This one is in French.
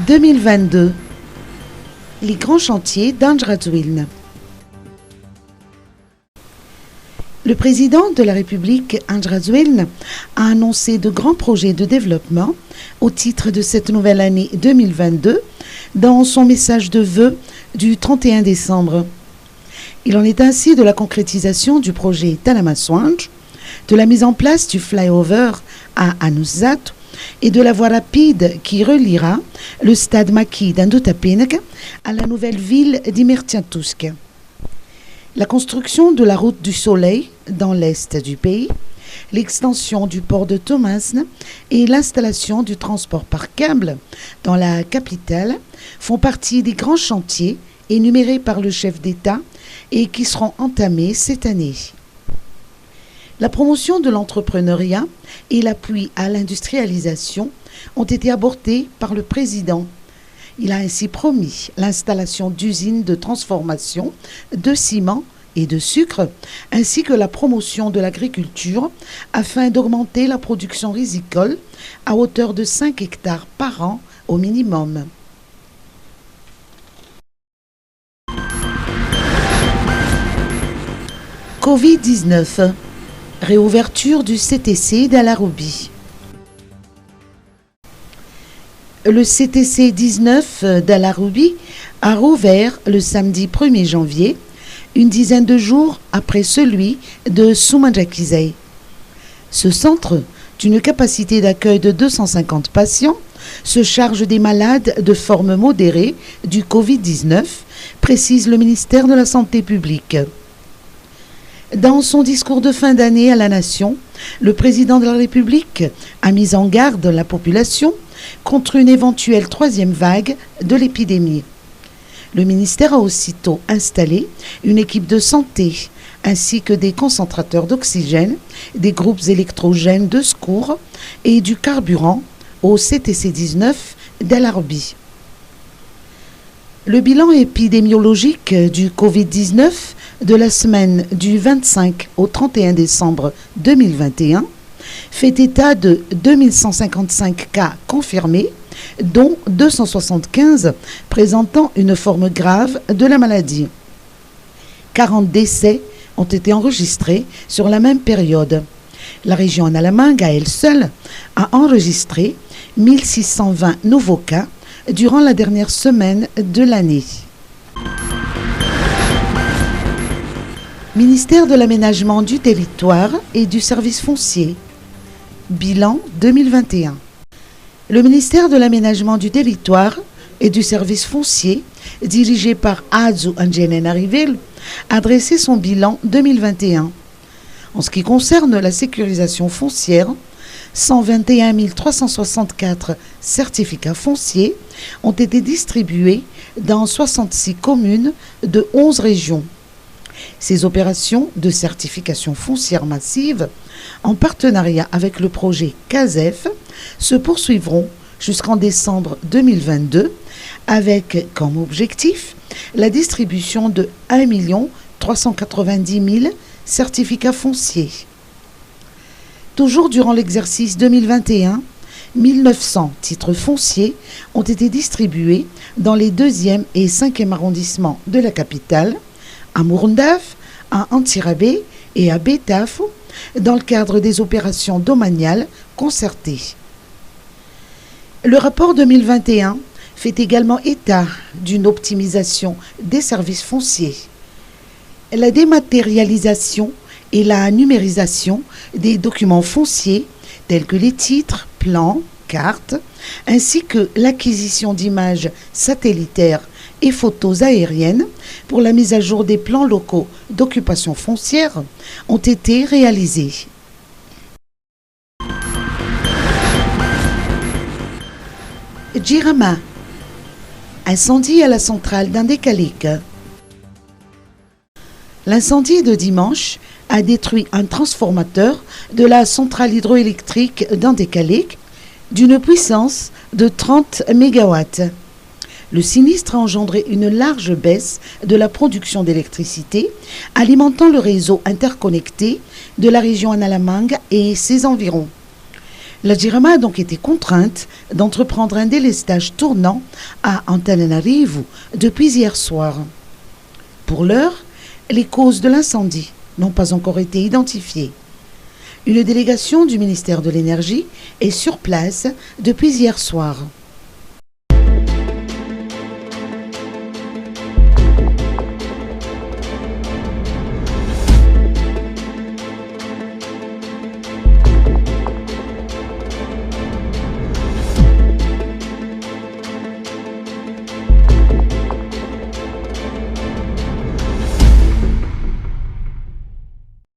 2022. Les grands chantiers d'Anjrazouilne. Le président de la République, Anjrazouilne, a annoncé de grands projets de développement au titre de cette nouvelle année 2022 dans son message de vœux du 31 décembre. Il en est ainsi de la concrétisation du projet Tanamaswanj, de la mise en place du flyover à Anuzat et de la voie rapide qui reliera le stade Maki d'Andoutapeneg à la nouvelle ville d'Imertiatousk. La construction de la route du Soleil dans l'est du pays, l'extension du port de Tomasne et l'installation du transport par câble dans la capitale font partie des grands chantiers énumérés par le chef d'État et qui seront entamés cette année. La promotion de l'entrepreneuriat et l'appui à l'industrialisation ont été abordés par le président. Il a ainsi promis l'installation d'usines de transformation de ciment et de sucre, ainsi que la promotion de l'agriculture afin d'augmenter la production rizicole à hauteur de 5 hectares par an au minimum. Covid-19. Réouverture du CTC d'Alaroubi. Le CTC 19 d'Alaroubi a rouvert le samedi 1er janvier, une dizaine de jours après celui de Soumandjakizei. Ce centre, d'une capacité d'accueil de 250 patients, se charge des malades de forme modérée du Covid-19, précise le ministère de la Santé publique. Dans son discours de fin d'année à la Nation, le président de la République a mis en garde la population contre une éventuelle troisième vague de l'épidémie. Le ministère a aussitôt installé une équipe de santé ainsi que des concentrateurs d'oxygène, des groupes électrogènes de secours et du carburant au CTC 19 d'Alaroubi. Le bilan épidémiologique du Covid-19 de la semaine du 25 au 31 décembre 2021 fait état de 2155 cas confirmés, dont 275 présentant une forme grave de la maladie. 40 décès ont été enregistrés sur la même période. La région Analamanga, à elle seule, a enregistré 1620 nouveaux cas durant la dernière semaine de l'année. Ministère de l'Aménagement du Territoire et du Service foncier. Bilan 2021. Le ministère de l'Aménagement du Territoire et du Service foncier, dirigé par Adzu Anjenen Arrivel, a dressé son bilan 2021. En ce qui concerne la sécurisation foncière, 121 364 certificats fonciers ont été distribués dans 66 communes de 11 régions. Ces opérations de certification foncière massive, en partenariat avec le projet CASEF, se poursuivront jusqu'en décembre 2022 avec comme objectif la distribution de 1 390 000 certificats fonciers. Toujours durant l'exercice 2021, 1900 titres fonciers ont été distribués dans les 2e et 5e arrondissements de la capitale, à Mourndaf, à Antirabé et à Betaf, dans le cadre des opérations domaniales concertées. Le rapport 2021 fait également état d'une optimisation des services fonciers. La dématérialisation et la numérisation des documents fonciers tels que les titres, plans, cartes, ainsi que l'acquisition d'images satellitaires et photos aériennes pour la mise à jour des plans locaux d'occupation foncière ont été réalisés. Djirama. Incendie à la centrale d'Andekalik. L'incendie de dimanche a détruit un transformateur de la centrale hydroélectrique d'Andekalik d'une puissance de 30 MW. Le sinistre a engendré une large baisse de la production d'électricité, alimentant le réseau interconnecté de la région Analamanga et ses environs. La Girama a donc été contrainte d'entreprendre un délestage tournant à Antananarivo depuis hier soir. Pour l'heure, les causes de l'incendie n'ont pas encore été identifiées. Une délégation du ministère de l'Énergie est sur place depuis hier soir.